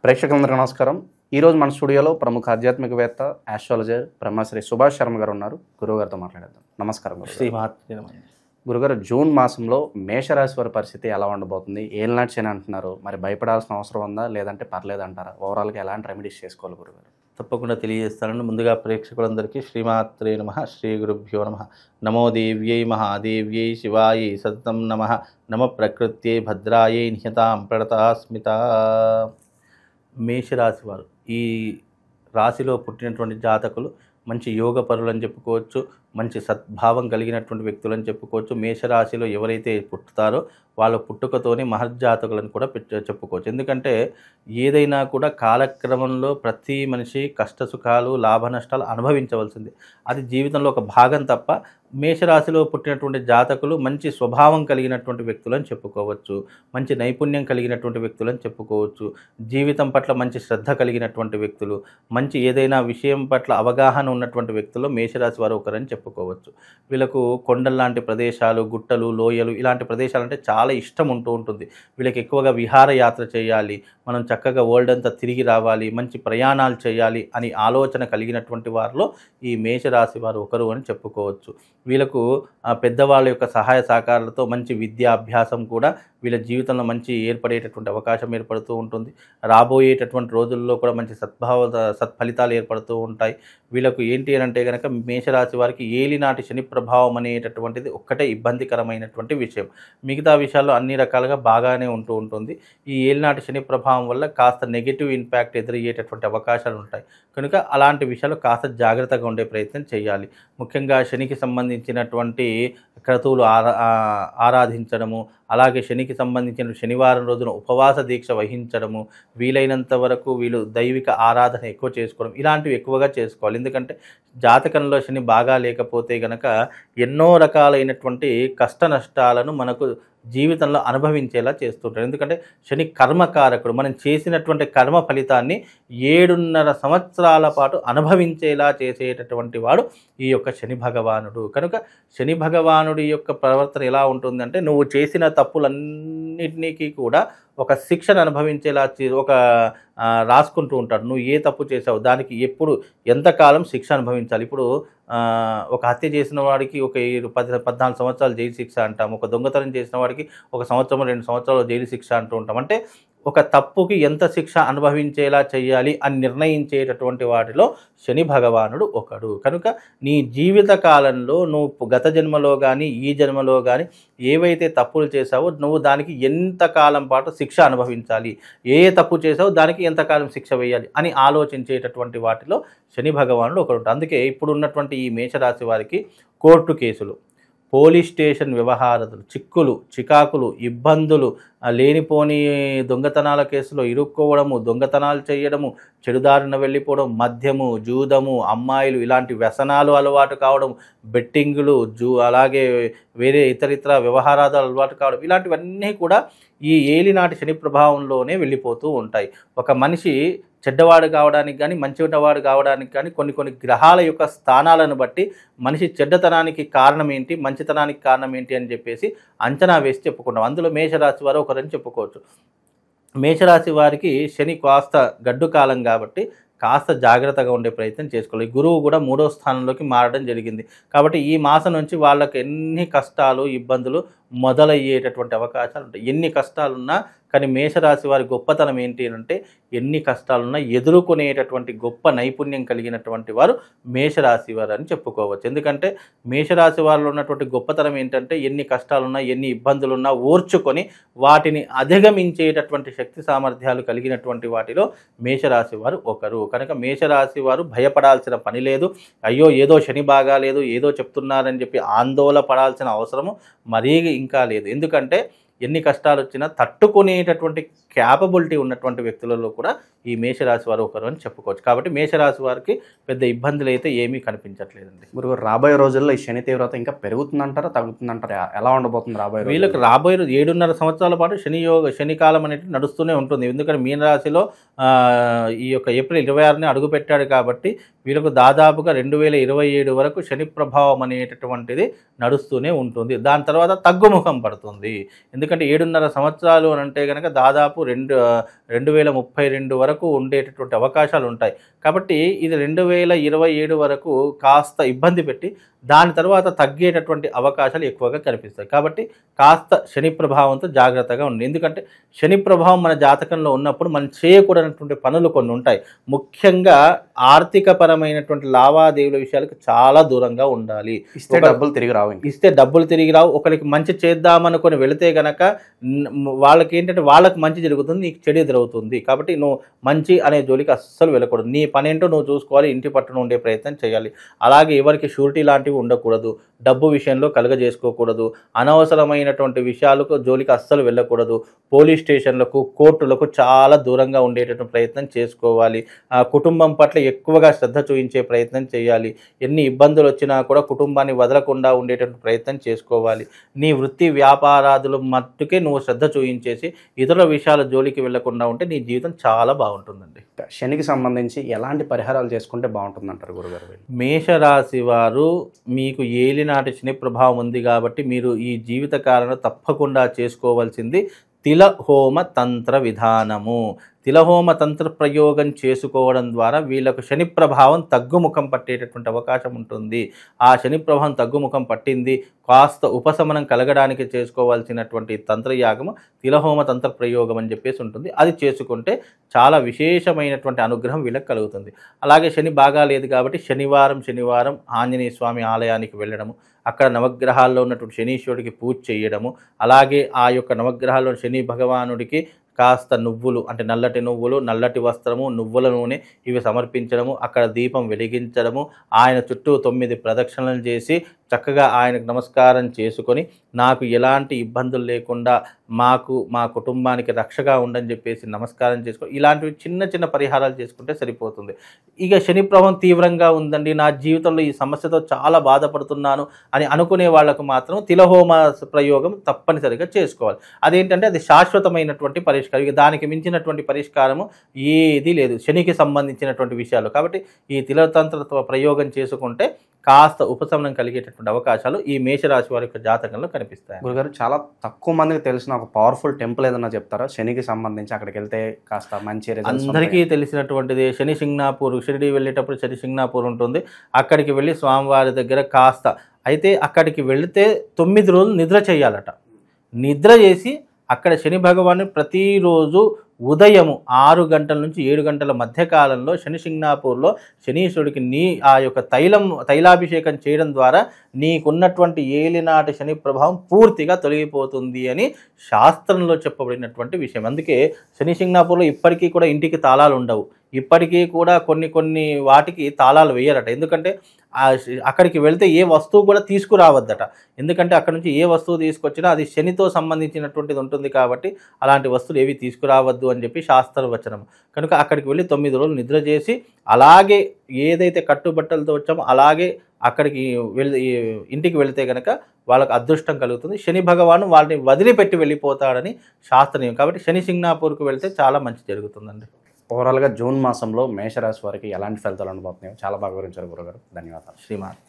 ప్రేక్షకులందరికీ నమస్కారం. ఈరోజు మన స్టూడియోలో ప్రముఖ ఆధ్యాత్మికవేత్త, ఆస్ట్రాలజర్ బ్రహ్మశ్రీ సుభాష్ శర్మ గారు ఉన్నారు. గురువుగారితో మాట్లాడేద్దాం. నమస్కారం గురుగారు. జూన్ మాసంలో మేషరాశి వారి పరిస్థితి ఎలా ఉండబోతుంది? ఏలినాటి శని అంటున్నారు, మరి భయపడాల్సిన అవసరం ఉందా లేదంటే పర్లేదంటారా? ఓవరాల్గా ఎలాంటి రెమెడీస్ చేసుకోవాలి గురుగారు? తప్పకుండా తెలియజేస్తానండి. ముందుగా ప్రేక్షకులందరికీ శ్రీమాత్రే నమః, శ్రీ గురుభ్యో నమః. నమో దేవ్యై మహాదేవ్యై శివాయై సతతం నమః. నమ ప్రకృత్యై భద్రాయై నిహతాం ప్రణతాస్మిత. మేషరాశి వారు, ఈ రాశిలో పుట్టినటువంటి జాతకులు మంచి యోగ పరులని చెప్పుకోవచ్చు, మంచి సద్భావం కలిగినటువంటి వ్యక్తులని చెప్పుకోవచ్చు. మేషరాశిలో ఎవరైతే పుట్టుతారో వాళ్ళ పుట్టుకతోనే మహర్జాతకులను కూడా చెప్పుకోవచ్చు. ఎందుకంటే ఏదైనా కూడా కాలక్రమంలో ప్రతి మనిషి కష్టసుఖాలు లాభ నష్టాలు అనుభవించవలసింది, అది జీవితంలో ఒక భాగం తప్ప. మేషరాశిలో పుట్టినటువంటి జాతకులు మంచి స్వభావం కలిగినటువంటి వ్యక్తులని చెప్పుకోవచ్చు, మంచి నైపుణ్యం కలిగినటువంటి వ్యక్తులని చెప్పుకోవచ్చు, జీవితం పట్ల మంచి శ్రద్ధ కలిగినటువంటి వ్యక్తులు, మంచి ఏదైనా విషయం పట్ల అవగాహన ఉన్నటువంటి వ్యక్తులు మేషరాశి వారు ఒకరని చెప్పుకోవచ్చు. వీళ్ళకు కొండల్లాంటి ప్రదేశాలు, గుట్టలు, లోయలు ఇలాంటి ప్రదేశాలు అంటే చాలా ఇష్టం ఉంటుంది. వీళ్ళకి ఎక్కువగా విహారయాత్ర చేయాలి, మనం చక్కగా వరల్డ్ అంతా తిరిగి రావాలి, మంచి ప్రయాణాలు చేయాలి అని ఆలోచన కలిగినటువంటి వారిలో ఈ మేషరాశి వారు ఒకరు అని చెప్పుకోవచ్చు. వీళ్ళకు పెద్దవాళ్ళ యొక్క సహాయ సహకారాలతో మంచి విద్యాభ్యాసం కూడా వీళ్ళ జీవితంలో మంచి ఏర్పడేటటువంటి అవకాశం ఏర్పడుతూ ఉంటుంది. రాబోయేటటువంటి రోజుల్లో కూడా మంచి సత్ఫలితాలు ఏర్పడుతూ ఉంటాయి. వీళ్ళకు ఏంటి అని అంటే కనుక మేషరాశి వారికి ఏలినాటి శని ప్రభావం అనేటటువంటిది ఒక్కటే ఇబ్బందికరమైనటువంటి విషయం. మిగతా విషయాల్లో అన్ని రకాలుగా బాగానే ఉంటుంది. ఈ ఏలినాటి శని ప్రభావం వల్ల కాస్త నెగిటివ్ ఇంపాక్ట్ ఎదురయ్యేటటువంటి అవకాశాలు ఉంటాయి. కనుక అలాంటి విషయాలు కాస్త జాగ్రత్తగా ఉండే ప్రయత్నం చేయాలి. ముఖ్యంగా శనికి సంబంధించినటువంటి క్రతువులు ఆరాధించడము, అలాగే శనికి సంబంధించిన శనివారం రోజున ఉపవాస దీక్ష వహించడము, వీలైనంత వరకు వీళ్ళు దైవిక ఆరాధన ఎక్కువ చేసుకోవడం, ఇలాంటివి ఎక్కువగా చేసుకోవాలి. ఎందుకంటే జాతకంలో శని బాగా లేకపోతే గనక ఎన్నో రకాలైనటువంటి కష్ట నష్టాలను మనకు జీవితంలో అనుభవించేలా చేస్తుంటారు. ఎందుకంటే శని కర్మకారకుడు. మనం చేసినటువంటి కర్మ ఫలితాన్ని 7.5 సంవత్సరాల పాటు అనుభవించేలా చేసేటటువంటి వాడు ఈ యొక్క శని భగవానుడు. కనుక శని భగవానుడి యొక్క ప్రవర్తన ఎలా ఉంటుందంటే, నువ్వు చేసిన తప్పులన్నిటికీ కూడా ఒక శిక్షను అనుభవించేలా రాసుకుంటూ ఉంటాడు. నువ్వు ఏ తప్పు చేసావు, దానికి ఎప్పుడు ఎంతకాలం శిక్ష అనుభవించాలి. ఇప్పుడు ఒక హత్య చేసిన వాడికి ఒక 14 సంవత్సరాలు జైలు శిక్ష అంటాం. ఒక దొంగతనం చేసిన వాడికి 1 సంవత్సరం 2 సంవత్సరాలు జైలు శిక్ష అంటూ ఉంటాం. అంటే ఒక తప్పుకి ఎంత శిక్ష అనుభవించేలా చేయాలి అని నిర్ణయించేటటువంటి వాటిలో శని భగవానుడు ఒకడు. కనుక నీ జీవిత కాలంలో నువ్వు గత జన్మలో కానీ ఈ జన్మలో కానీ ఏవైతే తప్పులు చేసావో నువ్వు దానికి ఎంతకాలం పాటు శిక్ష అనుభవించాలి, ఏ తప్పు చేసావో దానికి ఎంతకాలం శిక్ష వేయాలి అని ఆలోచించేటటువంటి వాటిలో శని భగవానుడు ఒకడు. అందుకే ఇప్పుడు ఉన్నటువంటి ఈ మేషరాశి వారికి కోర్టు కేసులు, పోలీస్ స్టేషన్ వ్యవహారాలు, చిక్కులు, చికాకులు, ఇబ్బందులు, లేనిపోని దొంగతనాల కేసులో ఇరుక్కోవడము, దొంగతనాలు చేయడము, చెడుదారిన వెళ్ళిపోవడం, మద్యము, జూదము, అమ్మాయిలు ఇలాంటి వ్యసనాలు అలవాటు కావడం, బెట్టింగులు, అలాగే వేరే ఇతరితర వ్యవహారాలు అలవాటు కావడం, ఇలాంటివన్నీ కూడా ఈ ఏలినాటి శని ప్రభావంలోనే వెళ్ళిపోతూ ఉంటాయి. ఒక మనిషి చెడ్డవాడు కావడానికి కానీ మంచివాడు కావడానికి కానీ కొన్ని గ్రహాల యొక్క స్థానాలను బట్టి మనిషి చెడ్డతనానికి కారణం ఏంటి, మంచితనానికి కారణం ఏంటి అని చెప్పేసి అంచనా వేసి చెప్పుకున్నాం. అందులో మేషరాశి వారు ఒకరని చెప్పుకోవచ్చు. మేషరాశి వారికి శని కాస్త గడ్డు కాలం కాబట్టి కాస్త జాగ్రత్తగా ఉండే ప్రయత్నం చేసుకోవాలి. గురువు కూడా 3వ స్థానంలోకి మారడం జరిగింది కాబట్టి ఈ మాసం నుంచి వాళ్ళకి ఎన్ని కష్టాలు ఇబ్బందులు మొదలయ్యేటటువంటి అవకాశాలు ఉంటాయి. ఎన్ని కష్టాలున్నా కానీ మేషరాశి వారి గొప్పతనం ఏంటి అంటే, ఎన్ని కష్టాలున్నా ఎదుర్కొనేటటువంటి గొప్ప నైపుణ్యం కలిగినటువంటి వారు మేషరాశి వారు అని చెప్పుకోవచ్చు. ఎందుకంటే మేషరాశి వారిలో ఉన్నటువంటి గొప్పతనం ఏంటంటే, ఎన్ని కష్టాలున్నా ఎన్ని ఇబ్బందులున్నా ఓర్చుకొని వాటిని అధిగమించేటటువంటి శక్తి సామర్థ్యాలు కలిగినటువంటి వాటిలో మేషరాశి వారు ఒకరు. కనుక మేషరాశి వారు భయపడాల్సిన పని లేదు. అయ్యో ఏదో శని బాగాలేదు, ఏదో చెప్తున్నారని చెప్పి ఆందోళన పడాల్సిన అవసరము మరీ ఇంకా లేదు. ఎందుకంటే ఎన్ని కష్టాలు వచ్చినా తట్టుకునేటటువంటి క్యాపబిలిటీ ఉన్నటువంటి వ్యక్తులలో కూడా ఈ మేషరాశి వారు ఒకరు అని చెప్పుకోవచ్చు. కాబట్టి మేషరాశి వారికి పెద్ద ఇబ్బందులు అయితే ఏమీ కనిపించట్లేదండి. గురుగారు, రాబోయే రోజుల్లో ఈ శని తీవ్రత ఇంకా పెరుగుతుందంటారా తగ్గుతుందంటారా? ఎలా ఉండబోతుంది రాబోయే? వీళ్ళకి రాబోయే 7.5 సంవత్సరాల పాటు శనికాలం అనేది నడుస్తూనే ఉంటుంది. ఎందుకంటే మీనరాశిలో ఈ యొక్క ఏప్రిల్ 26ని అడుగుపెట్టాడు కాబట్టి వీళ్ళకు దాదాపుగా 2027 వరకు శని ప్రభావం అనేటటువంటిది నడుస్తూనే ఉంటుంది. దాని తర్వాత తగ్గుముఖం పడుతుంది. ఎందుకంటే ఎందుకంటే 7.5 సంవత్సరాలు అని అంటే కనుక దాదాపు 2032 వరకు ఉండేటటువంటి అవకాశాలు ఉంటాయి. కాబట్టి ఇది 2027 వరకు కాస్త ఇబ్బంది పెట్టి దాని తర్వాత తగ్గేటటువంటి అవకాశాలు ఎక్కువగా కనిపిస్తాయి. కాబట్టి కాస్త శని ప్రభావంతో జాగ్రత్తగా ఉండండి. ఎందుకంటే శని ప్రభావం మన జాతకంలో ఉన్నప్పుడు మనం చేయకూడనటువంటి పనులు కొన్ని ఉంటాయి. ముఖ్యంగా ఆర్థికపరమైనటువంటి లావాదేవీల విషయాలకు చాలా దూరంగా ఉండాలి. ఇస్తే డబ్బులు తిరిగి రావు. ఒకరికి మంచి చేద్దామనుకొని వెళితే గనక వాళ్ళకి ఏంటంటే వాళ్ళకి మంచి జరుగుతుంది, నీకు చెడు ఎదురవుతుంది. కాబట్టి నువ్వు మంచి అనే జోలికి అస్సలు వెళ్ళకూడదు. నీ పనేంటో నువ్వు చూసుకోవాలి, ఇంటి పట్టున ఉండే ప్రయత్నం చేయాలి. అలాగే ఎవరికి షూరిటీ లాంటివి ఉండకూడదు, డబ్బు విషయంలో కలగజేసుకోకూడదు, అనవసరమైనటువంటి విషయాలకు జోలికి అస్సలు వెళ్ళకూడదు, పోలీస్ స్టేషన్లకు కోర్టులకు చాలా దూరంగా ఉండేటటువంటి ప్రయత్నం చేసుకోవాలి. కుటుంబం పట్ల ఎక్కువగా శ్రద్ధ చూపించే ప్రయత్నం చేయాలి. ఎన్ని ఇబ్బందులు వచ్చినా కూడా కుటుంబాన్ని వదలకుండా ఉండేటటువంటి ప్రయత్నం చేసుకోవాలి. నీ వృత్తి వ్యాపారాదులు మట్టుకే నువ్వు శ్రద్ధ చూపించేసి ఇతరుల విషయాల జోలికి వెళ్లకుండా ఉంటే నీ జీవితం చాలా బాగుంటుందండి. శనికి సంబంధించి ఎలాంటి పరిహారాలు చేసుకుంటే బాగుంటుందంటారు గురుగారు? మేషరాశి వారు మీకు ఏలినాటి శని ప్రభావం ఉంది కాబట్టి మీరు ఈ జీవిత కాలంలో తప్పకుండా చేసుకోవాల్సింది తిలహోమ తంత్ర విధానము. తిలహోమ తంత్ర ప్రయోగం చేసుకోవడం ద్వారా వీళ్ళకు శని ప్రభావం తగ్గుముఖం పట్టేటటువంటి అవకాశం ఉంటుంది. ఆ శని ప్రభావం తగ్గుముఖం పట్టింది, కాస్త ఉపశమనం కలగడానికి చేసుకోవాల్సినటువంటి తంత్రయాగము తిలహోమ తంత్ర ప్రయోగం అని చెప్పేసి ఉంటుంది. అది చేసుకుంటే చాలా విశేషమైనటువంటి అనుగ్రహం వీళ్ళకి కలుగుతుంది. అలాగే శని బాగా లేదు కాబట్టి శనివారం ఆంజనేయ స్వామి ఆలయానికి వెళ్ళడము, అక్కడ నవగ్రహాల్లో ఉన్నటువంటి శనీశ్వరుడికి పూజ చేయడము, అలాగే ఆ యొక్క నవగ్రహాల్లో శని భగవానుడికి కాస్త నువ్వులు అంటే నల్లటి నువ్వులు, నల్లటి వస్త్రము, నువ్వుల నూనె ఇవి సమర్పించడము, అక్కడ దీపం వెలిగించడము, ఆయన చుట్టూ 9 ప్రదక్షిణలు చేసి చక్కగా ఆయనకు నమస్కారం చేసుకొని నాకు ఎలాంటి ఇబ్బందులు లేకుండా మా కుటుంబానికి రక్షగా ఉండని చెప్పేసి నమస్కారం చేసుకో. ఇలాంటివి చిన్న చిన్న పరిహారాలు చేసుకుంటే సరిపోతుంది. ఇక శని ప్రభావం తీవ్రంగా ఉందండి, నా జీవితంలో ఈ సమస్యతో చాలా బాధపడుతున్నాను అని అనుకునే వాళ్లకు మాత్రం తిలహోమ ప్రయోగం తప్పనిసరిగా చేసుకోవాలి. అదేంటంటే అది శాశ్వతమైనటువంటి పరిష్కారం. ఇక దానికి మించినటువంటి పరిష్కారము ఏది లేదు శనికి సంబంధించినటువంటి విషయాలు. కాబట్టి ఈ తిలతంత్ర ప్రయోగం చేసుకుంటే కాస్త ఉపశమనం కలిగేటటువంటి అవకాశాలు ఈ మేషరాశి వారి యొక్క జాతకంలో కనిపిస్తాయి. గురుగారు, చాలా తక్కువ మందికి తెలిసిన ఒక పవర్ఫుల్ టెంపుల్ ఏదన్నా చెప్తారా శనికి సంబంధించి? అక్కడికి వెళ్తే కాస్త మంచి అందరికీ తెలిసినటువంటిది శని సింగ్నాపూర్. షిరిడి వెళ్ళేటప్పుడు శని సింగ్నాపూర్ ఉంటుంది, అక్కడికి వెళ్ళి స్వామివారి దగ్గర కాస్త అయితే అక్కడికి వెళితే 9 రోజులు నిద్ర చేయాలట. నిద్ర చేసి అక్కడ శని భగవాను ప్రతిరోజు ఉదయము 6 గంటల నుంచి 7 గంటల మధ్యకాలంలో శని సింగ్నాపూర్లో శనీశ్వరుడికి ఆ యొక్క తైలాభిషేకం చేయడం ద్వారా నీకున్నటువంటి ఏలినాటి శని ప్రభావం పూర్తిగా తొలగిపోతుంది అని శాస్త్రంలో చెప్పబడినటువంటి విషయం. అందుకే శని సింగ్నాపూర్లో ఇప్పటికీ కూడా ఇంటికి తాళాలు ఉండవు, ఇప్పటికీ కూడా కొన్ని వాటికి తాళాలు వేయరట. ఎందుకంటే అక్కడికి వెళ్తే ఏ వస్తువు కూడా తీసుకురావద్దట. ఎందుకంటే అక్కడ నుంచి ఏ వస్తువు తీసుకొచ్చినా అది శనితో సంబంధించినటువంటిది ఉంటుంది కాబట్టి అలాంటి వస్తువులు ఏవి తీసుకురావద్దు అని చెప్పి శాస్త్రవచనం. కనుక అక్కడికి వెళ్ళి 9 రోజులు నిద్ర చేసి అలాగే ఏదైతే కట్టుబట్టలతో వచ్చామో అలాగే అక్కడికి ఇంటికి వెళితే కనుక వాళ్ళకి అదృష్టం కలుగుతుంది. శని భగవాను వాళ్ళని వదిలిపెట్టి వెళ్ళిపోతాడని శాస్త్రీయం. కాబట్టి శని సింగ్నాపూర్కు వెళ్తే చాలా మంచి జరుగుతుందండి. ఓవరాల్గా జూన్ మాసంలో మేషరాశి వారికి ఎలాంటి ఫలితాలు అనుభవతున్నాయో చాలా బాగా వివరించారు గురుగారు. ధన్యవాదాలు. శ్రీమాన్.